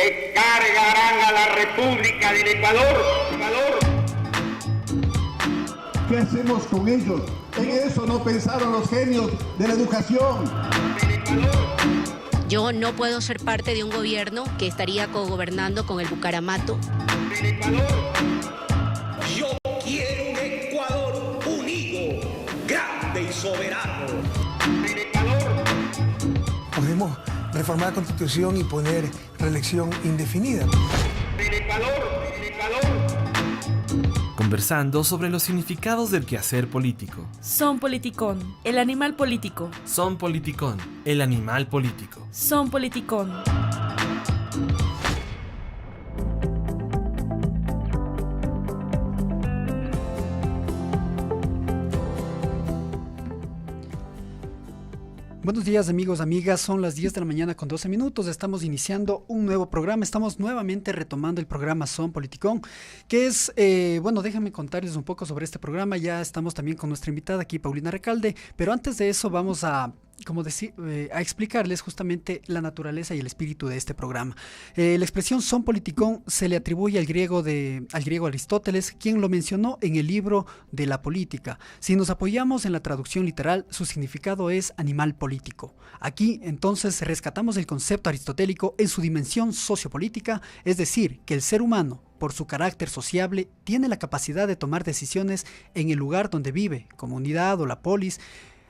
que cargarán a la República del Ecuador. ¿Qué hacemos con ellos? En eso no pensaron los genios de la educación. Yo no puedo ser parte de un gobierno que estaría cogobernando con el Bucaramato. Yo quiero un Ecuador unido, grande y soberano. Podemos reformar la Constitución y poner reelección indefinida. Conversando sobre los significados del quehacer político. Son Politicón, el animal político. Son Politicón, el animal político. Son Politicón. Buenos días amigos, amigas, son las 10 de la mañana con 12 minutos, estamos iniciando un nuevo programa, estamos nuevamente retomando el programa Son Politicón, que es, déjenme contarles un poco sobre este programa, ya estamos también con nuestra invitada aquí, Paulina Recalde, pero antes de eso vamos a explicarles justamente la naturaleza y el espíritu de este programa. La expresión son politicón se le atribuye al griego Aristóteles, quien lo mencionó en el libro de la política. Si nos apoyamos en la traducción literal, su significado es animal político. Aquí, entonces, rescatamos el concepto aristotélico en su dimensión sociopolítica, es decir, que el ser humano, por su carácter sociable, tiene la capacidad de tomar decisiones en el lugar donde vive, comunidad o la polis,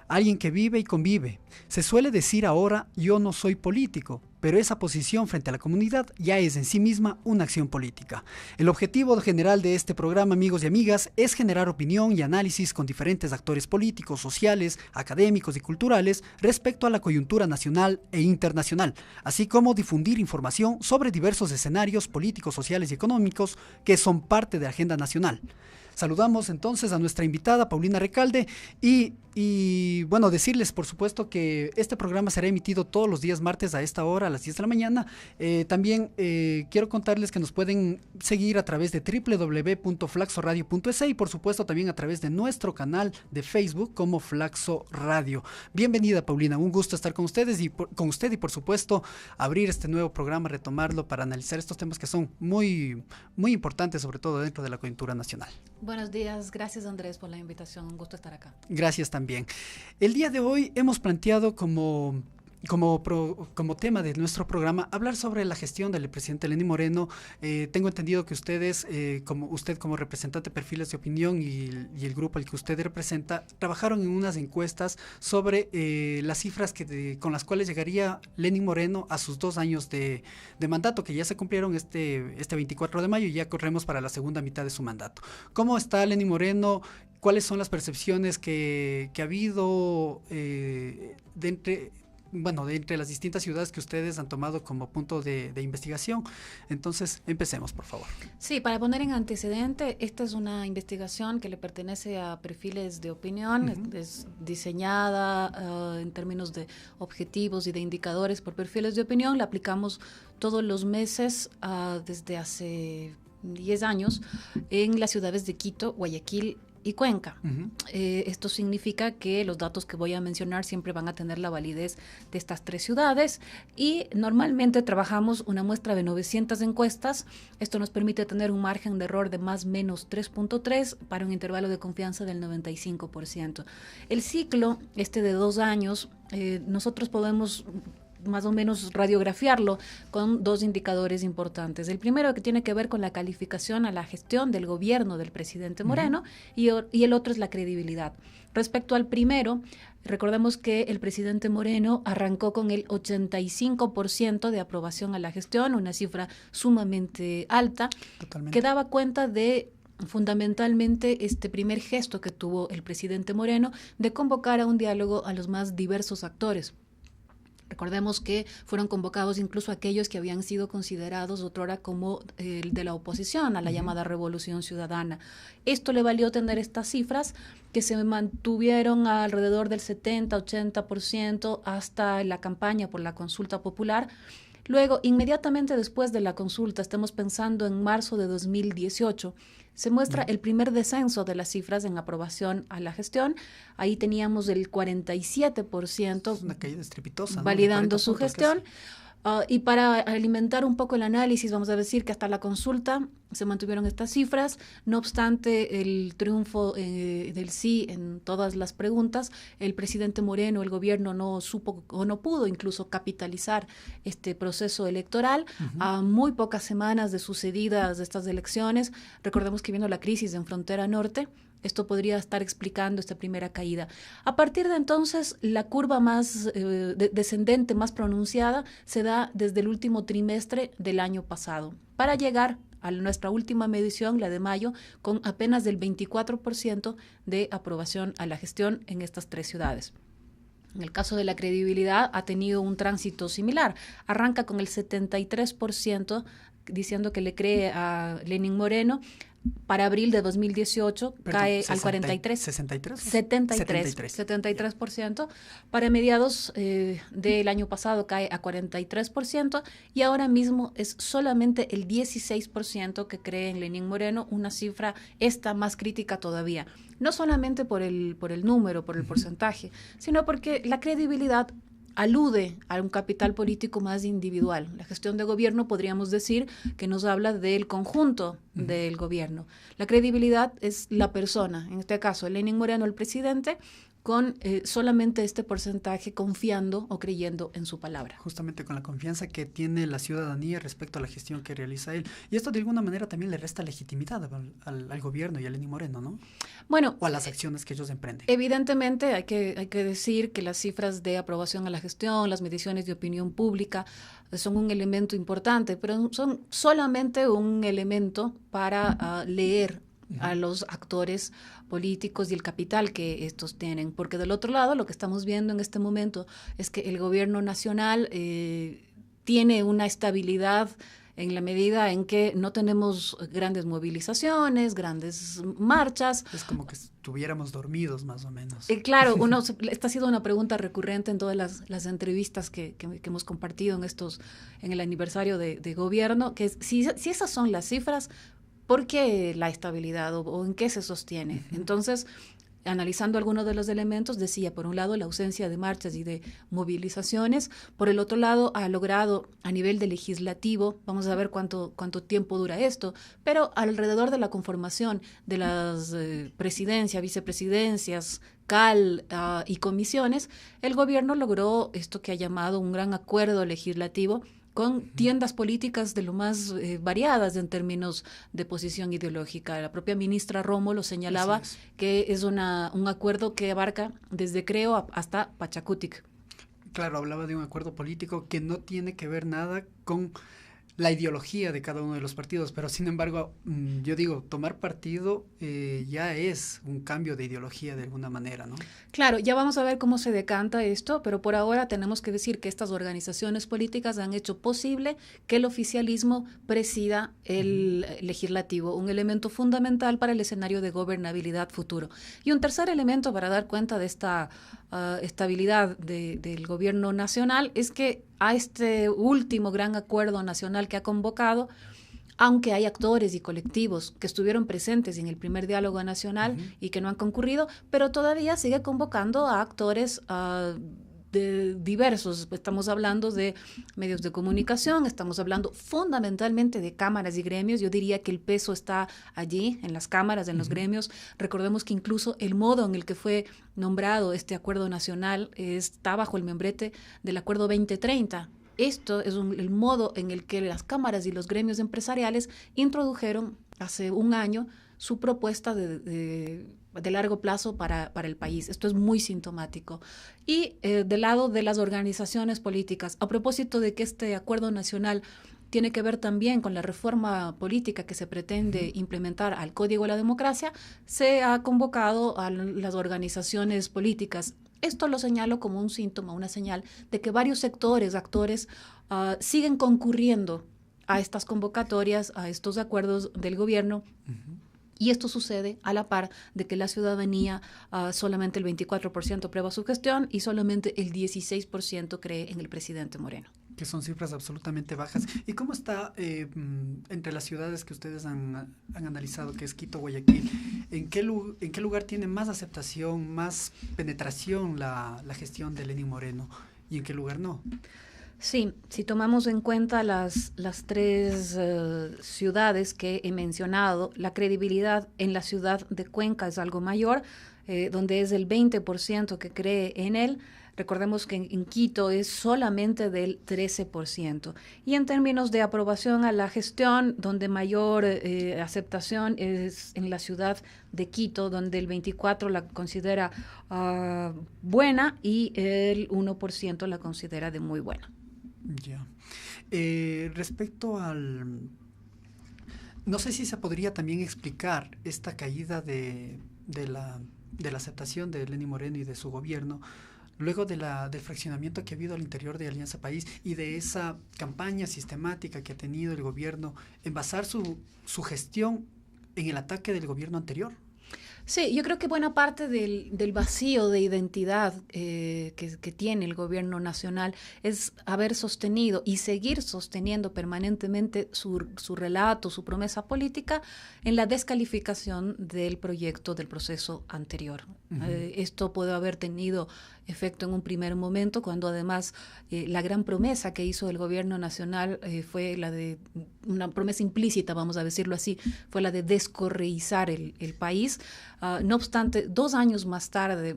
alguien que vive y convive. Se suele decir ahora, yo no soy político, pero esa posición frente a la comunidad ya es en sí misma una acción política. El objetivo general de este programa, amigos y amigas, es generar opinión y análisis con diferentes actores políticos, sociales, académicos y culturales respecto a la coyuntura nacional e internacional, así como difundir información sobre diversos escenarios políticos, sociales y económicos que son parte de la agenda nacional. Saludamos entonces a nuestra invitada Paulina Recalde y decirles por supuesto que este programa será emitido todos los días martes a esta hora, a las 10 de la mañana. También quiero contarles que nos pueden seguir a través de www.flaxoradio.es y por supuesto también a través de nuestro canal de Facebook como Flaxo Radio. Bienvenida Paulina, un gusto estar con ustedes y por supuesto abrir este nuevo programa, retomarlo para analizar estos temas que son muy, muy importantes, sobre todo dentro de la coyuntura nacional. Buenos días, gracias Andrés por la invitación, un gusto estar acá. Gracias también. El día de hoy hemos planteado como tema de nuestro programa hablar sobre la gestión del presidente Lenín Moreno. Tengo entendido que ustedes, como representante de Perfiles de Opinión y el grupo al que usted representa, trabajaron en unas encuestas sobre las cifras con las cuales llegaría Lenín Moreno a sus 2 años de mandato, que ya se cumplieron este 24 de mayo y ya corremos para la segunda mitad de su mandato. ¿Cómo está Lenín Moreno? ¿Cuáles son las percepciones que ha habido de entre las distintas ciudades que ustedes han tomado como punto de investigación? Entonces, empecemos, por favor. Sí, para poner en antecedente, esta es una investigación que le pertenece a Perfiles de Opinión, es diseñada en términos de objetivos y de indicadores por Perfiles de Opinión, la aplicamos todos los meses desde hace 10 años en las ciudades de Quito, Guayaquil y Cuenca. Esto significa que los datos que voy a mencionar siempre van a tener la validez de estas 3 ciudades y normalmente trabajamos una muestra de 900 encuestas. Esto nos permite tener un margen de error de más o menos 3.3 para un intervalo de confianza del 95%. El ciclo de 2 años, nosotros podemos más o menos radiografiarlo con 2 indicadores importantes. El primero, que tiene que ver con la calificación a la gestión del gobierno del presidente Moreno, y el otro es la credibilidad. Respecto al primero, recordemos que el presidente Moreno arrancó con el 85% de aprobación a la gestión, una cifra sumamente alta. Totalmente. Que daba cuenta de fundamentalmente este primer gesto que tuvo el presidente Moreno de convocar a un diálogo a los más diversos actores. Recordemos que fueron convocados incluso aquellos que habían sido considerados otrora como el de la oposición a la llamada Revolución Ciudadana. Esto le valió tener estas cifras que se mantuvieron alrededor del 70-80% hasta la campaña por la consulta popular. Luego, inmediatamente después de la consulta, estamos pensando en marzo de 2018, se muestra el primer descenso de las cifras en aprobación a la gestión. Ahí teníamos el 47%. Es una caída estrepitosa, ¿no? Validando su gestión. Y para alimentar un poco el análisis, vamos a decir que hasta la consulta se mantuvieron estas cifras. No obstante el triunfo del sí en todas las preguntas, el presidente Moreno, el gobierno no supo o no pudo incluso capitalizar este proceso electoral. A muy pocas semanas de sucedidas estas elecciones, recordemos que vino la crisis en Frontera Norte. Esto podría estar explicando esta primera caída. A partir de entonces, la curva más descendente, más pronunciada, se da desde el último trimestre del año pasado, para llegar a nuestra última medición, la de mayo, con apenas del 24% de aprobación a la gestión en estas 3 ciudades. En el caso de la credibilidad, ha tenido un tránsito similar. Arranca con el 73%, diciendo que le cree a Lenín Moreno. Para abril de 2018 cae al 73%. Para mediados del año pasado cae a 43%, y ahora mismo es solamente el 16% que cree en Lenín Moreno, una cifra esta más crítica todavía. No solamente por el número, por el porcentaje, sino porque la credibilidad alude a un capital político más individual. La gestión de gobierno, podríamos decir, que nos habla del conjunto del gobierno. La credibilidad es la persona, en este caso, Lenín Moreno, el presidente, con solamente este porcentaje confiando o creyendo en su palabra. Justamente con la confianza que tiene la ciudadanía respecto a la gestión que realiza él. Y esto de alguna manera también le resta legitimidad al gobierno y a Lenín Moreno, ¿no? Bueno, o a las acciones que ellos emprenden. Evidentemente hay que decir que las cifras de aprobación a la gestión, las mediciones de opinión pública son un elemento importante, pero son solamente un elemento para leer a los actores políticos y el capital que estos tienen, porque del otro lado lo que estamos viendo en este momento es que el gobierno nacional tiene una estabilidad en la medida en que no tenemos grandes movilizaciones, grandes marchas. Es como que estuviéramos dormidos más o menos. Claro, esta ha sido una pregunta recurrente en todas las entrevistas que hemos compartido en el aniversario de gobierno, que es, si esas son las cifras, ¿por qué la estabilidad o en qué se sostiene? Entonces, analizando algunos de los elementos, decía, por un lado, la ausencia de marchas y de movilizaciones, por el otro lado, ha logrado a nivel de legislativo, vamos a ver cuánto tiempo dura esto, pero alrededor de la conformación de las presidencias, vicepresidencias, CAL y comisiones, el gobierno logró esto que ha llamado un gran acuerdo legislativo, con tiendas políticas de lo más variadas en términos de posición ideológica. La propia ministra Romo lo señalaba, que es un acuerdo que abarca desde Creo hasta Pachacutic. Claro, hablaba de un acuerdo político que no tiene que ver nada con la ideología de cada uno de los partidos, pero sin embargo, yo digo, tomar partido ya es un cambio de ideología de alguna manera, ¿no? Claro, ya vamos a ver cómo se decanta esto, pero por ahora tenemos que decir que estas organizaciones políticas han hecho posible que el oficialismo presida el legislativo, un elemento fundamental para el escenario de gobernabilidad futuro. Y un tercer elemento para dar cuenta de esta estabilidad del gobierno nacional es que a este último gran acuerdo nacional que ha convocado, aunque hay actores y colectivos que estuvieron presentes en el primer diálogo nacional y que no han concurrido, pero todavía sigue convocando a actores diversos. Estamos hablando de medios de comunicación, estamos hablando fundamentalmente de cámaras y gremios. Yo diría que el peso está allí, en las cámaras, en los gremios. Recordemos que incluso el modo en el que fue nombrado este acuerdo nacional está bajo el membrete del Acuerdo 2030. Esto es el modo en el que las cámaras y los gremios empresariales introdujeron hace un año su propuesta de largo plazo para el país. Esto es muy sintomático. Y del lado de las organizaciones políticas, a propósito de que este acuerdo nacional tiene que ver también con la reforma política que se pretende implementar al Código de la Democracia, se ha convocado a las organizaciones políticas. Esto lo señalo como un síntoma, una señal de que varios sectores, actores, siguen concurriendo a estas convocatorias, a estos acuerdos del gobierno. Y esto sucede a la par de que la ciudadanía solamente el 24% aprueba su gestión y solamente el 16% cree en el presidente Moreno. Que son cifras absolutamente bajas. ¿Y cómo está entre las ciudades que ustedes han analizado, que es Quito, Guayaquil? ¿En qué lugar tiene más aceptación, más penetración la gestión de Lenín Moreno? ¿Y en qué lugar no? Sí, si tomamos en cuenta las tres ciudades que he mencionado, la credibilidad en la ciudad de Cuenca es algo mayor, donde es el 20% que cree en él. Recordemos que en Quito es solamente del 13%. Y en términos de aprobación a la gestión, donde mayor aceptación es en la ciudad de Quito, donde el 24% la considera buena y el 1% la considera de muy buena. Ya. Respecto al... No sé si se podría también explicar esta caída de la aceptación de Lenín Moreno y de su gobierno, luego del fraccionamiento que ha habido al interior de Alianza País y de esa campaña sistemática que ha tenido el gobierno en basar su gestión en el ataque del gobierno anterior. Sí, yo creo que buena parte del vacío de identidad que tiene el gobierno nacional es haber sostenido y seguir sosteniendo permanentemente su relato, su promesa política en la descalificación del proyecto del proceso anterior. Uh-huh. Esto puede haber tenido efecto en un primer momento, cuando además la gran promesa que hizo el gobierno nacional fue la de, una promesa implícita, vamos a decirlo así, fue la de descorreizar el país. No obstante, 2 años más tarde,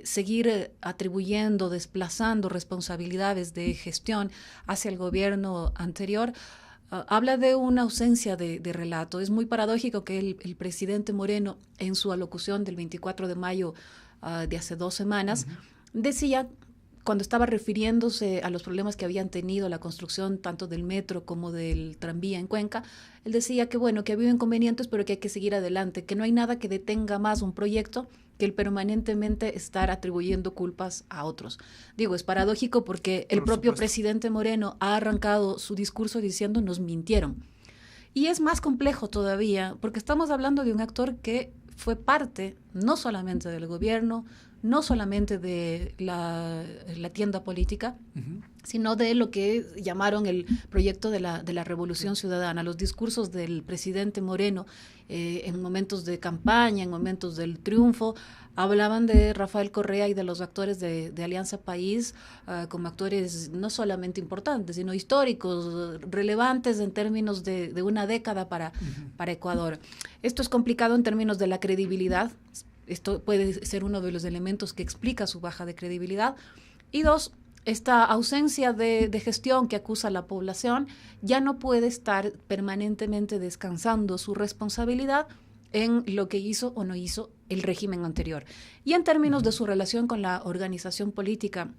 seguir atribuyendo, desplazando responsabilidades de gestión hacia el gobierno anterior, habla de una ausencia de relato. Es muy paradójico que el presidente Moreno, en su alocución del 24 de mayo de hace 2 semanas, uh-huh, decía, cuando estaba refiriéndose a los problemas que habían tenido la construcción tanto del metro como del tranvía en Cuenca, él decía que bueno, que había inconvenientes, pero que hay que seguir adelante, que no hay nada que detenga más un proyecto que el permanentemente estar atribuyendo culpas a otros. Digo, es paradójico porque el propio presidente Moreno ha arrancado su discurso diciendo nos mintieron. Y es más complejo todavía, porque estamos hablando de un actor que fue parte no solamente del gobierno, no solamente de la tienda política, uh-huh, sino de lo que llamaron el proyecto de la Revolución Ciudadana. Los discursos del presidente Moreno en momentos de campaña, en momentos del triunfo, hablaban de Rafael Correa y de los actores de Alianza País como actores no solamente importantes, sino históricos, relevantes en términos de una década para Ecuador. Esto es complicado en términos de la credibilidad. Esto puede ser uno de los elementos que explica su baja de credibilidad. Y 2, esta ausencia de gestión que acusa a la población ya no puede estar permanentemente descansando su responsabilidad en lo que hizo o no hizo el régimen anterior. Y en términos de su relación con la organización política,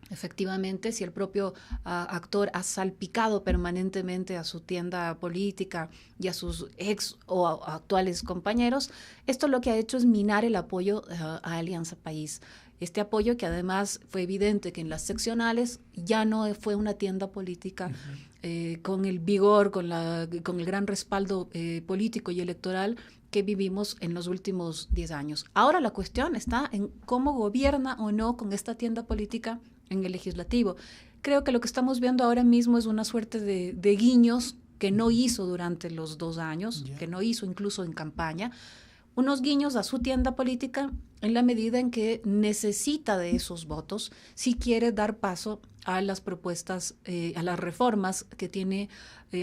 efectivamente, si el propio actor ha salpicado permanentemente a su tienda política y a sus ex o actuales compañeros, esto lo que ha hecho es minar el apoyo a Alianza País. Este apoyo que además fue evidente que en las seccionales ya no fue una tienda política uh-huh, con el vigor, con el gran respaldo político y electoral que vivimos en los últimos 10 años. Ahora la cuestión está en cómo gobierna o no con esta tienda política en el legislativo. Creo que lo que estamos viendo ahora mismo es una suerte de guiños que no hizo durante los 2 años, que no hizo incluso en campaña, unos guiños a su tienda política en la medida en que necesita de esos votos si quiere dar paso a las propuestas, a las reformas que tiene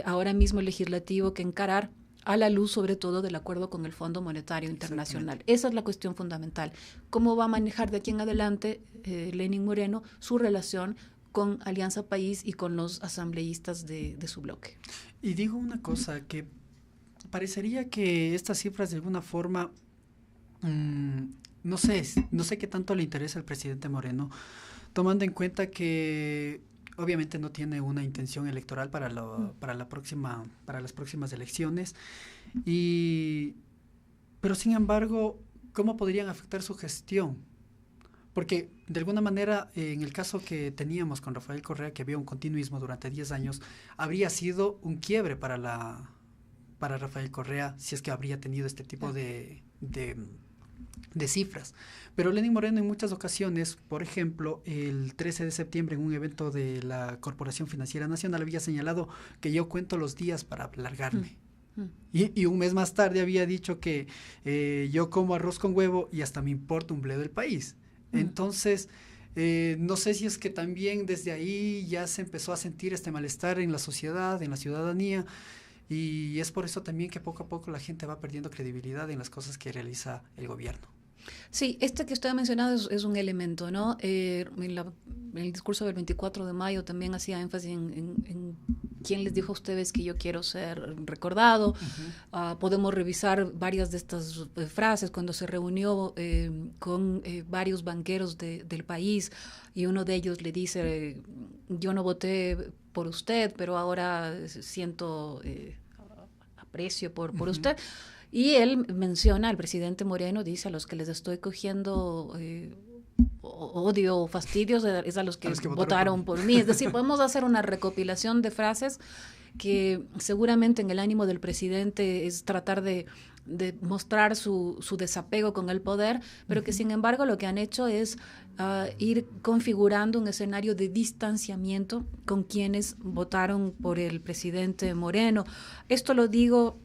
ahora mismo el legislativo que encarar, a la luz sobre todo del acuerdo con el Fondo Monetario Internacional. Esa es la cuestión fundamental. ¿Cómo va a manejar de aquí en adelante Lenín Moreno su relación con Alianza País y con los asambleístas de su bloque? Y digo una cosa, que parecería que estas cifras de alguna forma, no sé qué tanto le interesa al presidente Moreno, tomando en cuenta que obviamente no tiene una intención electoral para las próximas elecciones, pero sin embargo, ¿cómo podrían afectar su gestión? Porque de alguna manera, en el caso que teníamos con Rafael Correa, que había un continuismo durante 10 años, habría sido un quiebre para Rafael Correa, si es que habría tenido este tipo de cifras. Pero Lenín Moreno en muchas ocasiones, por ejemplo, el 13 de septiembre en un evento de la Corporación Financiera Nacional había señalado que yo cuento los días para largarme. Y un mes más tarde había dicho que yo como arroz con huevo y hasta me importa un bledo el país. Entonces, No sé si es que también desde ahí ya se empezó a sentir este malestar en la sociedad, en la ciudadanía, y es por eso también que poco a poco la gente va perdiendo credibilidad en las cosas que realiza el gobierno. Sí, este que usted ha mencionado es un elemento, ¿no? En el discurso del 24 de mayo también hacía énfasis en quién les dijo a ustedes que yo quiero ser recordado. Podemos revisar varias de estas frases cuando se reunió con varios banqueros del país y uno de ellos le dice, yo no voté por usted, pero ahora siento aprecio por usted. Y él menciona al presidente Moreno, dice, a los que les estoy cogiendo odio o fastidios es a los que votaron por mí. Es decir, podemos hacer una recopilación de frases que seguramente en el ánimo del presidente es tratar de mostrar su desapego con el poder, pero que sin embargo lo que han hecho es ir configurando un escenario de distanciamiento con quienes votaron por el presidente Moreno. Esto lo digo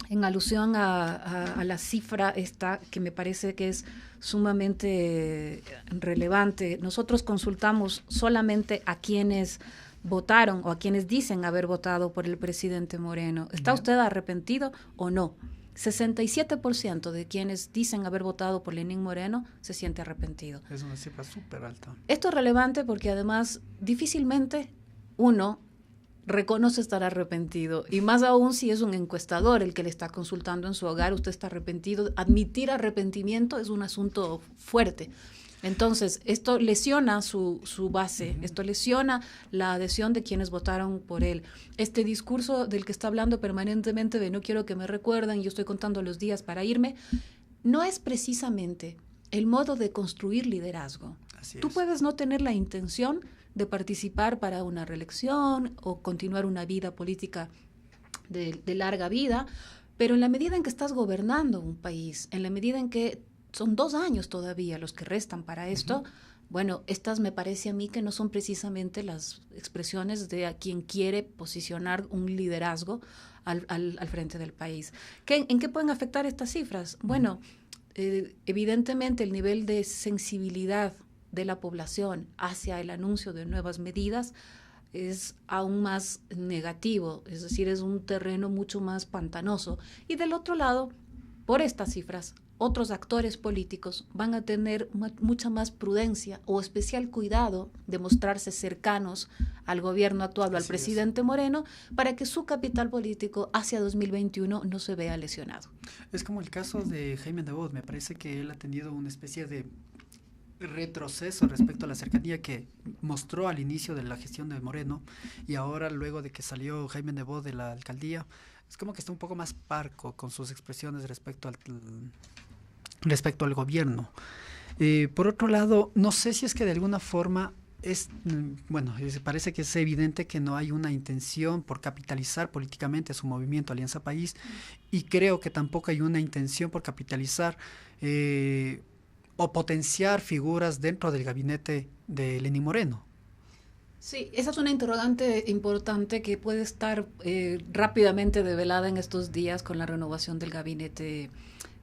en alusión a la cifra esta que me parece que es sumamente relevante. Nosotros consultamos solamente a quienes votaron o a quienes dicen haber votado por el presidente Moreno. ¿Está usted arrepentido o no? 67% de quienes dicen haber votado por Lenín Moreno se siente arrepentido. Es una cifra súper alta. Esto es relevante porque además difícilmente uno reconoce estar arrepentido, y más aún si es un encuestador el que le está consultando en su hogar, usted está arrepentido. Admitir arrepentimiento es un asunto fuerte. Entonces, esto lesiona su base, esto lesiona la adhesión de quienes votaron por él. Este discurso del que está hablando permanentemente de no quiero que me recuerden, yo estoy contando los días para irme, no es precisamente el modo de construir liderazgo. Tú puedes no tener la intención de participar para una reelección o continuar una vida política de larga vida, pero en la medida en que estás gobernando un país, en la medida en que son 2 años todavía los que restan para esto, bueno, estas me parece a mí que no son precisamente las expresiones de a quien quiere posicionar un liderazgo al frente del país. ¿En qué pueden afectar estas cifras? Bueno, evidentemente el nivel de sensibilidad de la población hacia el anuncio de nuevas medidas es aún más negativo, es decir, es un terreno mucho más pantanoso. Y del otro lado, por estas cifras, otros actores políticos van a tener mucha más prudencia o especial cuidado de mostrarse cercanos al gobierno actual o al presidente Moreno para que su capital político hacia 2021 no se vea lesionado. Es como el caso de Jaime Nebot. Me parece que él ha tenido una especie de retroceso respecto a la cercanía que mostró al inicio de la gestión de Moreno, y ahora luego de que salió Jaime Nebot de la alcaldía, es como que está un poco más parco con sus expresiones respecto al gobierno. Por otro lado, no sé si es que de alguna forma parece que es evidente que no hay una intención por capitalizar políticamente su movimiento Alianza País, y creo que tampoco hay una intención por capitalizar o potenciar figuras dentro del gabinete de Lenín Moreno. Sí, esa es una interrogante importante que puede estar rápidamente develada en estos días con la renovación del gabinete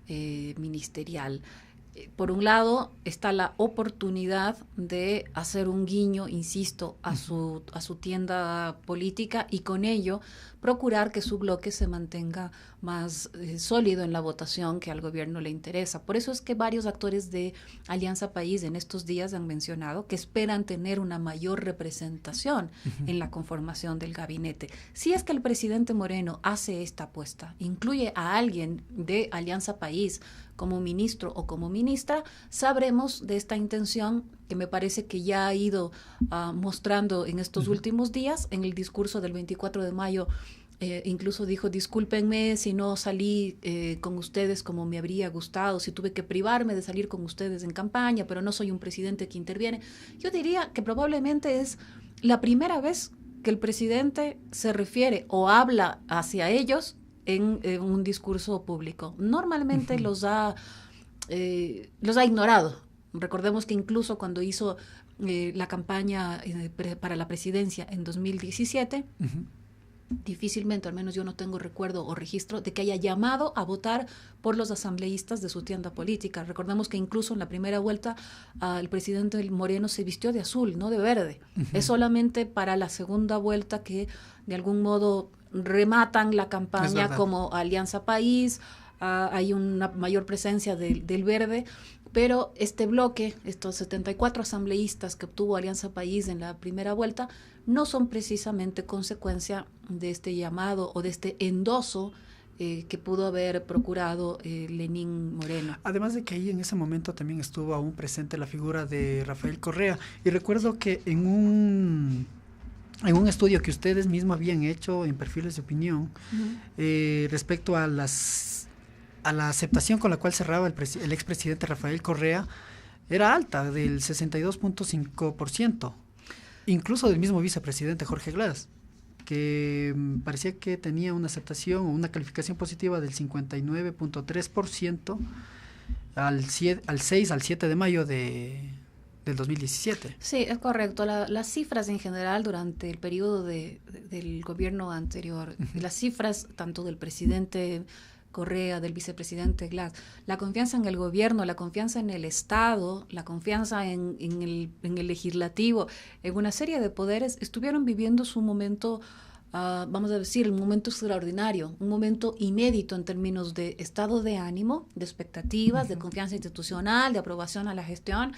ministerial. Por un lado está la oportunidad de hacer un guiño, insisto, a su tienda política, y con ello procurar que su bloque se mantenga más sólido en la votación que al gobierno le interesa. Por eso es que varios actores de Alianza País en estos días han mencionado que esperan tener una mayor representación en la conformación del gabinete. Si es que el presidente Moreno hace esta apuesta, incluye a alguien de Alianza País como ministro o como ministra, sabremos de esta intención que me parece que ya ha ido mostrando en estos últimos días. En el discurso del 24 de mayo incluso dijo: discúlpenme si no salí con ustedes como me habría gustado, si tuve que privarme de salir con ustedes en campaña, pero no soy un presidente que interviene. Yo diría que probablemente es la primera vez que el presidente se refiere o habla hacia ellos en un discurso público. Normalmente los ha ignorado. Recordemos que incluso cuando hizo la campaña para la presidencia en 2017, difícilmente, al menos yo no tengo recuerdo o registro, de que haya llamado a votar por los asambleístas de su tienda política. Recordemos que incluso en la primera vuelta el presidente Moreno se vistió de azul, no de verde. Es solamente para la segunda vuelta que de algún modo rematan la campaña como Alianza País, hay una mayor presencia del verde, pero este bloque, estos 74 asambleístas que obtuvo Alianza País en la primera vuelta, no son precisamente consecuencia de este llamado o de este endoso que pudo haber procurado Lenín Moreno. Además de que ahí en ese momento también estuvo aún presente la figura de Rafael Correa, y recuerdo que en un estudio que ustedes mismos habían hecho en Perfiles de Opinión, respecto a la aceptación con la cual cerraba el expresidente Rafael Correa, era alta, del 62.5%, incluso del mismo vicepresidente Jorge Glass, que parecía que tenía una aceptación o una calificación positiva del 59.3% al 6 al 7 de mayo del 2017. Sí, es correcto. Las cifras en general durante el periodo del gobierno anterior, las cifras tanto del presidente Correa, del vicepresidente Glass, la confianza en el gobierno, la confianza en el Estado, la confianza en el legislativo, en una serie de poderes, estuvieron viviendo su momento, vamos a decir, un momento extraordinario, un momento inédito en términos de estado de ánimo, de expectativas, de confianza institucional, de aprobación a la gestión.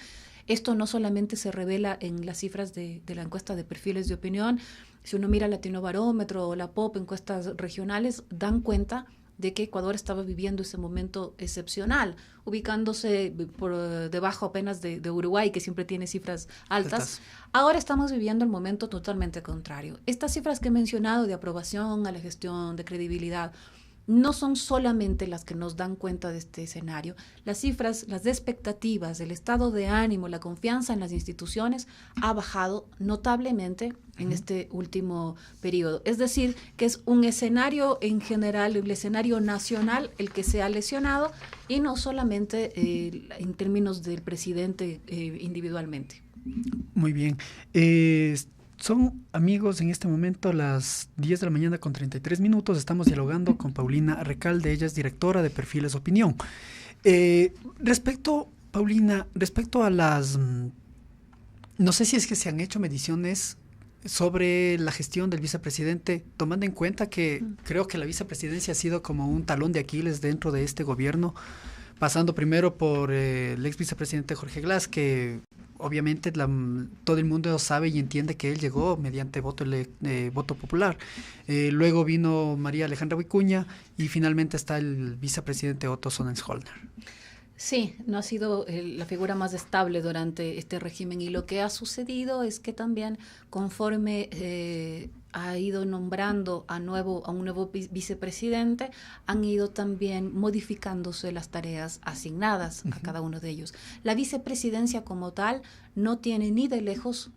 Esto no solamente se revela en las cifras de la encuesta de Perfiles de Opinión. Si uno mira Latinobarómetro o la POP, encuestas regionales, dan cuenta de que Ecuador estaba viviendo ese momento excepcional, ubicándose por debajo apenas de Uruguay, que siempre tiene cifras altas. Ahora estamos viviendo el momento totalmente contrario. Estas cifras que he mencionado de aprobación a la gestión, de credibilidad, no son solamente las que nos dan cuenta de este escenario. Las cifras, las expectativas, el estado de ánimo, la confianza en las instituciones ha bajado notablemente en este último periodo. Es decir, que es un escenario en general, el escenario nacional, el que se ha lesionado, y no solamente en términos del presidente individualmente. Muy bien. Son, amigos, en este momento las 10 de la mañana con 33 minutos. Estamos dialogando con Paulina Recalde, ella es directora de Perfiles Opinión. Paulina, respecto a las... No sé si es que se han hecho mediciones sobre la gestión del vicepresidente, tomando en cuenta que creo que la vicepresidencia ha sido como un talón de Aquiles dentro de este gobierno, pasando primero por el ex vicepresidente Jorge Glass, que obviamente todo el mundo sabe y entiende que él llegó mediante voto popular. Luego vino María Alejandra Vicuña y finalmente está el vicepresidente Otto Sonnenholzner. Sí, no ha sido la figura más estable durante este régimen, y lo que ha sucedido es que también conforme ha ido nombrando a un nuevo vicepresidente, han ido también modificándose las tareas asignadas a cada uno de ellos. La vicepresidencia como tal no tiene ni de lejos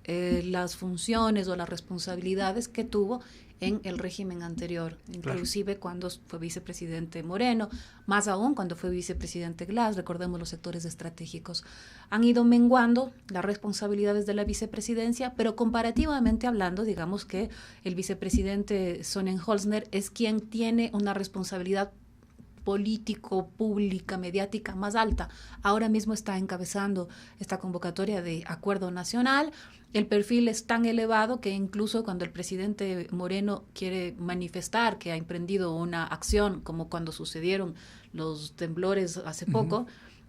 las funciones o las responsabilidades que tuvo en el régimen anterior, inclusive cuando fue vicepresidente Moreno, más aún cuando fue vicepresidente Glass. Recordemos los sectores estratégicos. Han ido menguando las responsabilidades de la vicepresidencia, pero comparativamente hablando, digamos que el vicepresidente Sonnenholzner es quien tiene una responsabilidad político, pública, mediática más alta. Ahora mismo está encabezando esta convocatoria de Acuerdo Nacional. El perfil es tan elevado que incluso cuando el presidente Moreno quiere manifestar que ha emprendido una acción, como cuando sucedieron los temblores hace poco,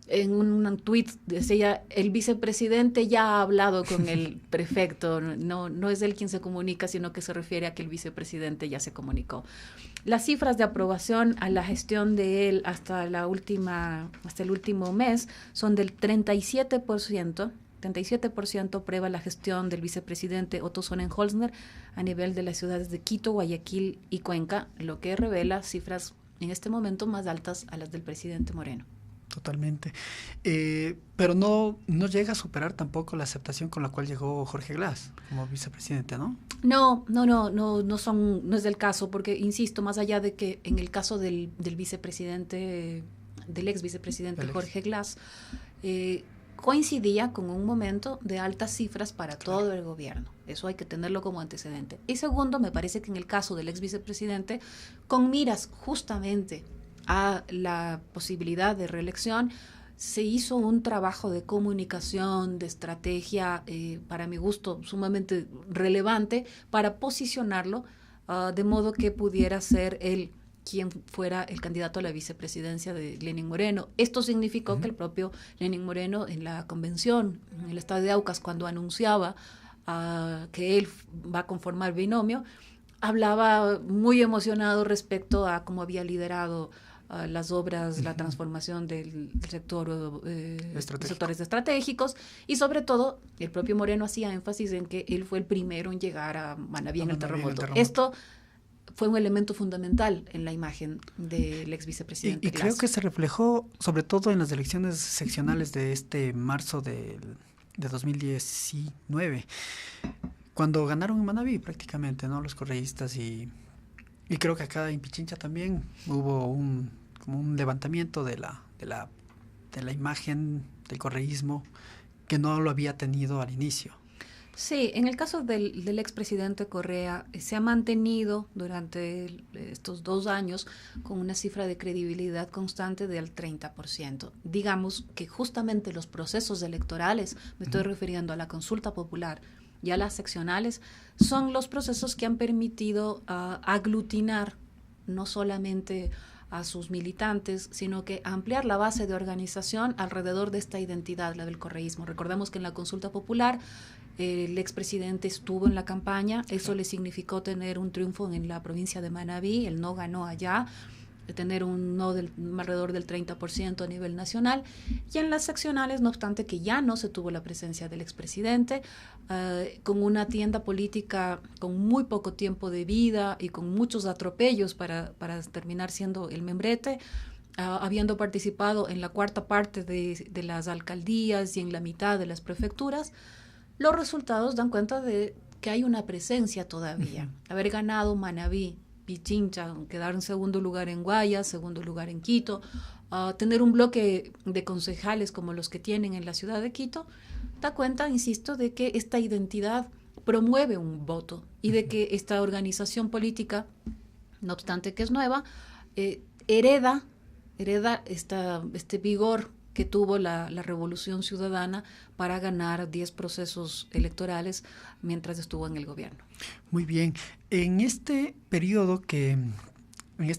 en un tuit decía, el vicepresidente ya ha hablado con el prefecto, no es él quien se comunica, sino que se refiere a que el vicepresidente ya se comunicó. Las cifras de aprobación a la gestión de él hasta el último mes son del 37%. 37% aprueba la gestión del vicepresidente Otto Sonnenholzner a nivel de las ciudades de Quito, Guayaquil y Cuenca, lo que revela cifras en este momento más altas a las del presidente Moreno. Totalmente. Pero no llega a superar tampoco la aceptación con la cual llegó Jorge Glass como vicepresidente, ¿no? No es el caso, porque insisto, más allá de que en el caso del vicepresidente, del ex vicepresidente Jorge Glass, coincidía con un momento de altas cifras para todo el gobierno. Eso hay que tenerlo como antecedente. Y segundo, me parece que en el caso del ex vicepresidente, con miras justamente a la posibilidad de reelección, se hizo un trabajo de comunicación, de estrategia, para mi gusto, sumamente relevante para posicionarlo de modo que pudiera ser él quien fuera el candidato a la vicepresidencia de Lenín Moreno. Esto significó que el propio Lenín Moreno en la convención, en el estado de Aucas, cuando anunciaba que él va a conformar binomio, hablaba muy emocionado respecto a cómo había liderado las obras, la transformación del sector, sectores estratégicos, y sobre todo el propio Moreno hacía énfasis en que él fue el primero en llegar a Manabí en el terremoto. Esto fue un elemento fundamental en la imagen del ex vicepresidente. Y creo que se reflejó sobre todo en las elecciones seccionales de este marzo de 2019, cuando ganaron en Manabí prácticamente, ¿no? Los correístas, y creo que acá en Pichincha también hubo como un levantamiento de la imagen del correísmo que no lo había tenido al inicio. Sí, en el caso del expresidente Correa, se ha mantenido durante estos 2 años con una cifra de credibilidad constante del 30%. Digamos que justamente los procesos electorales, me estoy refiriendo a la consulta popular y a las seccionales, son los procesos que han permitido aglutinar no solamente a sus militantes, sino que ampliar la base de organización alrededor de esta identidad, la del correísmo. Recordemos que en la consulta popular el expresidente estuvo en la campaña, eso le significó tener un triunfo en la provincia de Manabí, él no ganó allá, tener un no alrededor del 30% a nivel nacional, y en las seccionales, no obstante que ya no se tuvo la presencia del expresidente, con una tienda política con muy poco tiempo de vida y con muchos atropellos para terminar siendo el membrete, habiendo participado en la 4ª parte de las alcaldías y en la mitad de las prefecturas, los resultados dan cuenta de que hay una presencia todavía. Haber ganado Manabí, Pichincha, quedar en segundo lugar en Guayas, segundo lugar en Quito, tener un bloque de concejales como los que tienen en la ciudad de Quito, da cuenta, insisto, de que esta identidad promueve un voto y de que esta organización política, no obstante que es nueva, hereda este vigor que tuvo la Revolución Ciudadana para ganar 10 procesos electorales mientras estuvo en el gobierno. Muy bien. En este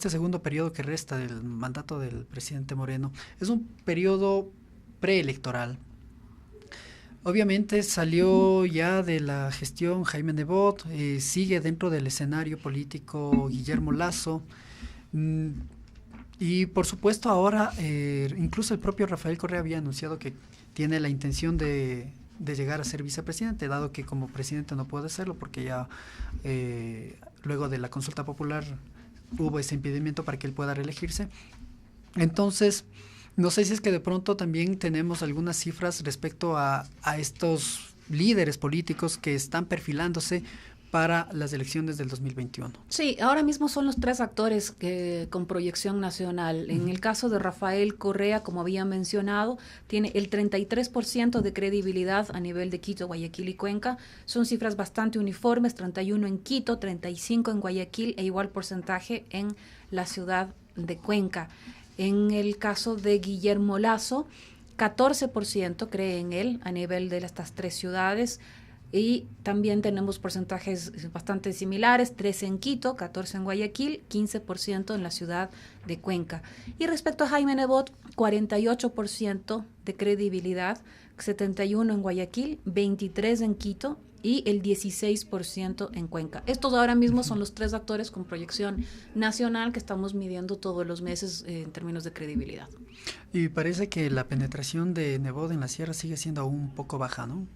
segundo periodo que resta del mandato del presidente Moreno, es un periodo preelectoral. Obviamente salió ya de la gestión Jaime Nebot, sigue dentro del escenario político Guillermo Lasso, y por supuesto ahora incluso el propio Rafael Correa había anunciado que tiene la intención de llegar a ser vicepresidente, dado que como presidente no puede serlo porque ya luego de la consulta popular hubo ese impedimento para que él pueda reelegirse. Entonces, no sé si es que de pronto también tenemos algunas cifras respecto a estos líderes políticos que están perfilándose para las elecciones del 2021. Sí, ahora mismo son los 3 actores con proyección nacional. En el caso de Rafael Correa, como había mencionado, tiene el 33% de credibilidad a nivel de Quito, Guayaquil y Cuenca. Son cifras bastante uniformes, 31 en Quito, 35 en Guayaquil e igual porcentaje en la ciudad de Cuenca. En el caso de Guillermo Lasso, 14% cree en él a nivel de estas 3 ciudades. Y también tenemos porcentajes bastante similares, 13 en Quito, 14 en Guayaquil, 15% en la ciudad de Cuenca. Y respecto a Jaime Nebot, 48% de credibilidad, 71 en Guayaquil, 23 en Quito y el 16% en Cuenca. Estos ahora mismo son los 3 actores con proyección nacional que estamos midiendo todos los meses en términos de credibilidad. Y parece que la penetración de Nebot en la sierra sigue siendo aún un poco baja, ¿no?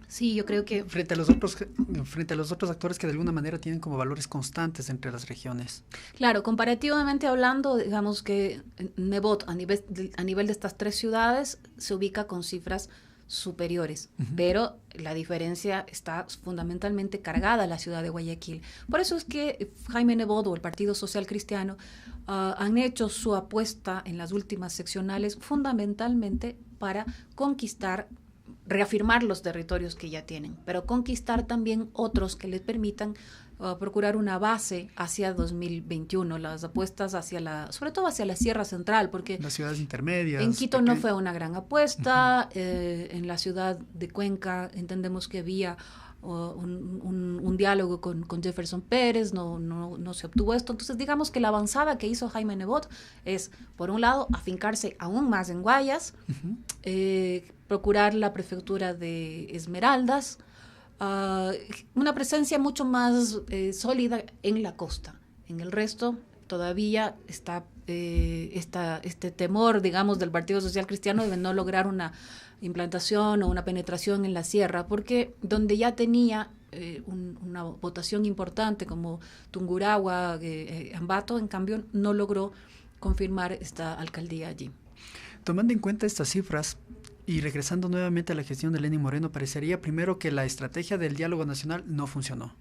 Sí, yo creo que frente a los otros actores que de alguna manera tienen como valores constantes entre las regiones. Claro, comparativamente hablando, digamos que Nebot a nivel de estas 3 ciudades se ubica con cifras superiores, pero la diferencia está fundamentalmente cargada a la ciudad de Guayaquil. Por eso es que Jaime Nebot o el Partido Social Cristiano han hecho su apuesta en las últimas seccionales fundamentalmente para conquistar reafirmar los territorios que ya tienen, pero conquistar también otros que les permitan procurar una base hacia 2021, las apuestas sobre todo hacia la Sierra Central, porque las ciudades intermedias. En Quito no fue una gran apuesta, en la ciudad de Cuenca entendemos que había un diálogo con Jefferson Pérez, no se obtuvo esto. Entonces digamos que la avanzada que hizo Jaime Nebot es, por un lado, afincarse aún más en Guayas, procurar la prefectura de Esmeraldas, una presencia mucho más sólida en la costa. En el resto todavía está este temor, digamos, del Partido Social Cristiano de no lograr una implantación o una penetración en la sierra, porque donde ya tenía una votación importante como Tungurahua, Ambato, en cambio no logró confirmar esta alcaldía allí. Tomando en cuenta estas cifras y regresando nuevamente a la gestión de Lenín Moreno, parecería primero que la estrategia del diálogo nacional no funcionó,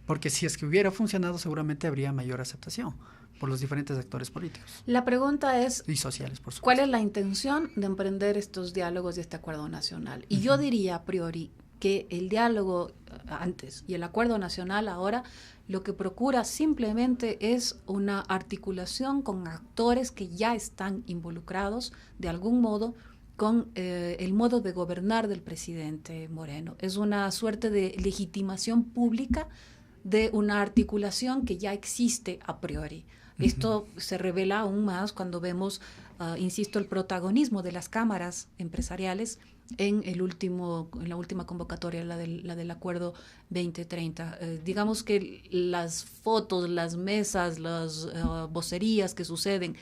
porque si es que hubiera funcionado seguramente habría mayor aceptación por los diferentes actores políticos. La pregunta es, y sociales, por supuesto. ¿Cuál es la intención de emprender estos diálogos y este acuerdo nacional? Y yo diría a priori que el diálogo antes y el acuerdo nacional ahora lo que procura simplemente es una articulación con actores que ya están involucrados de algún modo con el modo de gobernar del presidente Moreno. Es una suerte de legitimación pública de una articulación que ya existe a priori. Esto se revela aún más cuando vemos, insisto, el protagonismo de las cámaras empresariales en la última convocatoria, la del Acuerdo 2030. Digamos que las fotos, las mesas, las vocerías que suceden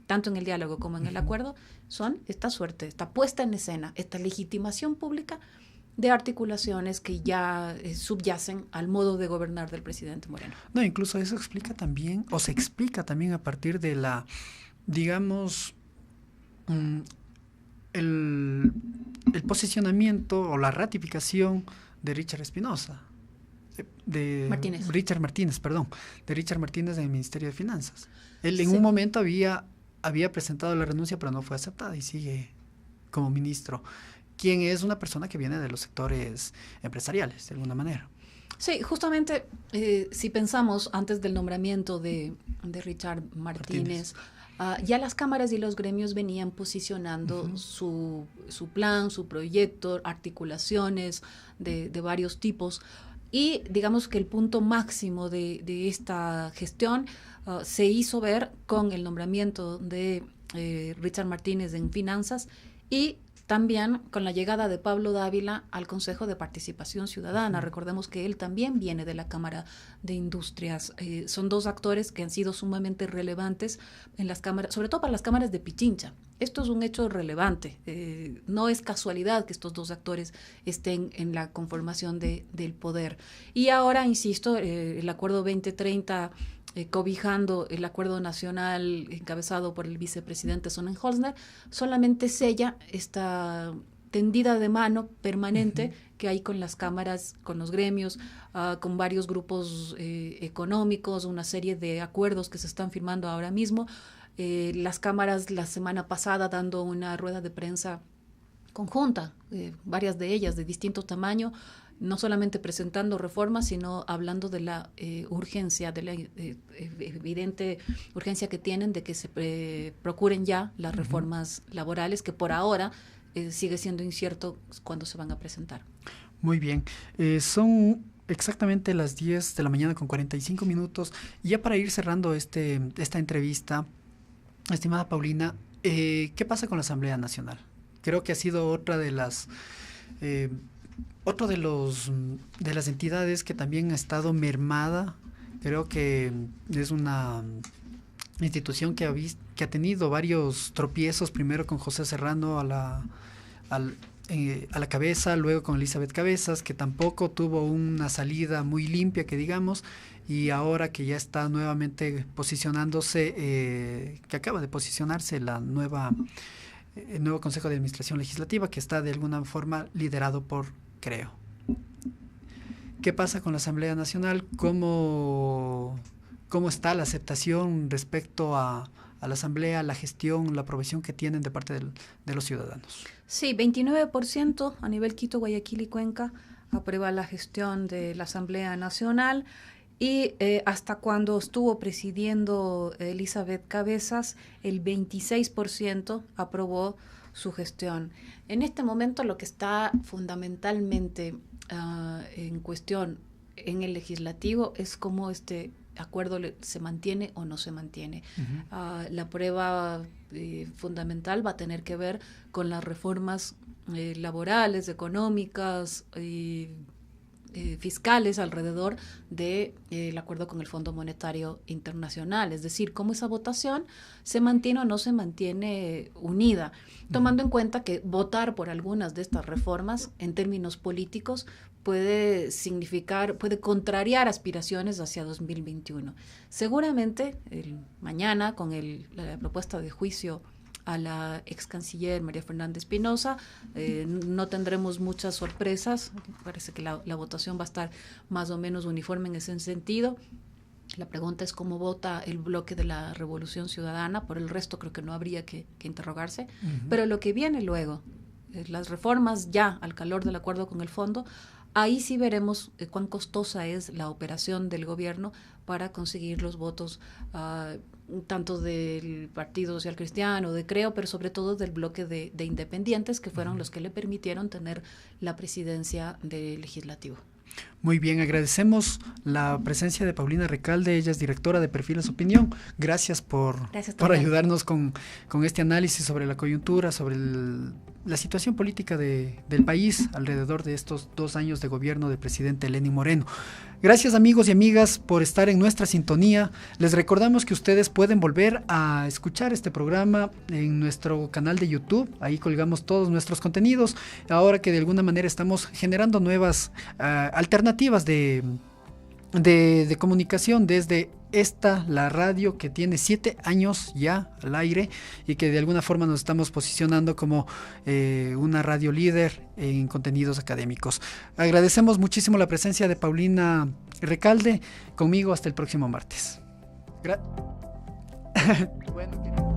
tanto en el diálogo como en el acuerdo son esta suerte, esta puesta en escena, esta legitimación pública de articulaciones que ya subyacen al modo de gobernar del presidente Moreno. No, incluso eso explica también, o se explica también a partir de la, digamos, el posicionamiento o la ratificación de Richard Espinosa, de Richard Martínez del Ministerio de Finanzas. Él en un momento había presentado la renuncia, pero no fue aceptada y sigue como ministro, quien es una persona que viene de los sectores empresariales, de alguna manera. Sí, justamente si pensamos antes del nombramiento de Richard Martínez. Ya las cámaras y los gremios venían posicionando su plan, su proyecto, articulaciones de varios tipos. Y digamos que el punto máximo de esta gestión se hizo ver con el nombramiento de Richard Martínez en Finanzas y también con la llegada de Pablo Dávila al Consejo de Participación Ciudadana. Recordemos que él también viene de la Cámara de Industrias. Son dos actores que han sido sumamente relevantes en las cámaras, sobre todo para las cámaras de Pichincha. Esto es un hecho relevante. No es casualidad que estos dos actores estén en la conformación del poder. Y ahora, insisto, el Acuerdo 2030 cobijando el acuerdo nacional encabezado por el vicepresidente Sonnenholzner, solamente sella esta tendida de mano permanente que hay con las cámaras, con los gremios, con varios grupos económicos, una serie de acuerdos que se están firmando ahora mismo. Las cámaras la semana pasada dando una rueda de prensa conjunta, varias de ellas de distinto tamaño, no solamente presentando reformas, sino hablando de la urgencia, de la evidente urgencia que tienen de que se procuren ya las reformas laborales, que por ahora sigue siendo incierto cuándo se van a presentar. Muy bien. Son exactamente las 10 de la mañana con 45 minutos. Y ya para ir cerrando esta entrevista, estimada Paulina, ¿qué pasa con la Asamblea Nacional? Creo que ha sido otra de las... de las entidades que también ha estado mermada. Creo que es una institución que ha tenido varios tropiezos, primero con José Serrano a la cabeza, luego con Elizabeth Cabezas, que tampoco tuvo una salida muy limpia, que digamos, y ahora que ya está nuevamente posicionándose, que acaba de posicionarse el nuevo Consejo de Administración Legislativa, que está de alguna forma liderado por Creo. ¿Qué pasa con la Asamblea Nacional? ¿Cómo está la aceptación respecto a a la Asamblea, la gestión, la aprobación que tienen de parte de los ciudadanos. Sí, 29% a nivel Quito, Guayaquil y Cuenca aprueba la gestión de la Asamblea Nacional. Y hasta cuando estuvo presidiendo Elizabeth Cabezas, el 26% aprobó su gestión. En este momento lo que está fundamentalmente en cuestión en el legislativo es cómo este acuerdo se mantiene o no se mantiene. La prueba fundamental va a tener que ver con las reformas laborales, económicas y fiscales alrededor del acuerdo con el Fondo Monetario Internacional, es decir, cómo esa votación se mantiene o no se mantiene unida, tomando en cuenta que votar por algunas de estas reformas en términos políticos puede contrariar aspiraciones hacia 2021. Seguramente mañana con la propuesta de juicio a la ex canciller María Fernanda Espinosa, no tendremos muchas sorpresas. Parece que la votación va a estar más o menos uniforme en ese sentido. La pregunta es cómo vota el bloque de la Revolución Ciudadana. Por el resto creo que no habría que interrogarse. Pero lo que viene luego, las reformas ya al calor del acuerdo con el fondo, ahí sí veremos cuán costosa es la operación del gobierno para conseguir los votos tanto del Partido Social Cristiano, de Creo, pero sobre todo del bloque de independientes, que fueron los que le permitieron tener la presidencia del Legislativo. Muy bien, agradecemos la presencia de Paulina Recalde, ella es directora de Perfiles Opinión. Gracias por ayudarnos con este análisis sobre la coyuntura, sobre la situación política del país alrededor de estos 2 años de gobierno del presidente Lenín Moreno. Gracias amigos y amigas por estar en nuestra sintonía. Les recordamos que ustedes pueden volver a escuchar este programa en nuestro canal de YouTube. Ahí colgamos todos nuestros contenidos. Ahora que de alguna manera estamos generando nuevas alternativas de comunicación desde la radio que tiene 7 años ya al aire y que de alguna forma nos estamos posicionando como una radio líder en contenidos académicos. Agradecemos muchísimo la presencia de Paulina Recalde conmigo hasta el próximo martes. Bueno,